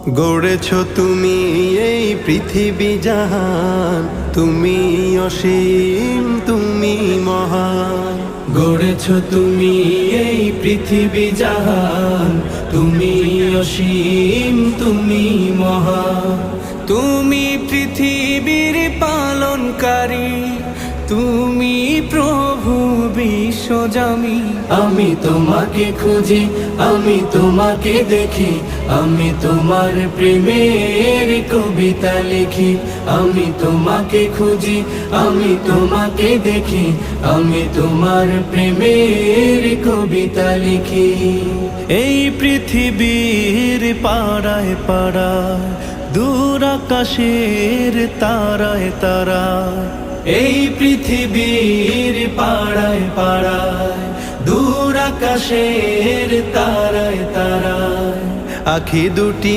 গড়েছ তুমি এই পৃথিবী জাহান, তুমি অসীম তুমি মহান। গড়েছ তুমি এই পৃথিবী জাহান, তুমি অসীম তুমি মহান। তুমি পৃথিবীর পালনকারী, তুমি প্রভু বিশ্বজামি। আমি তোমাকে খুঁজি, আমি তোমাকে দেখি, আমি তোমার প্রেমের কবিতা লিখি। আমি তোমাকে খুঁজি, আমি তোমাকে দেখি, আমি তোমার প্রেমের কবিতা লিখি। এই পৃথিবীর পাড়ায় পাড়ায়, দূর আকাশের তারায় তারায়, এই পৃথিবীর পাড়ায় পাড়ায়, দূর আকাশের তারায় তারায়, আখি দুটি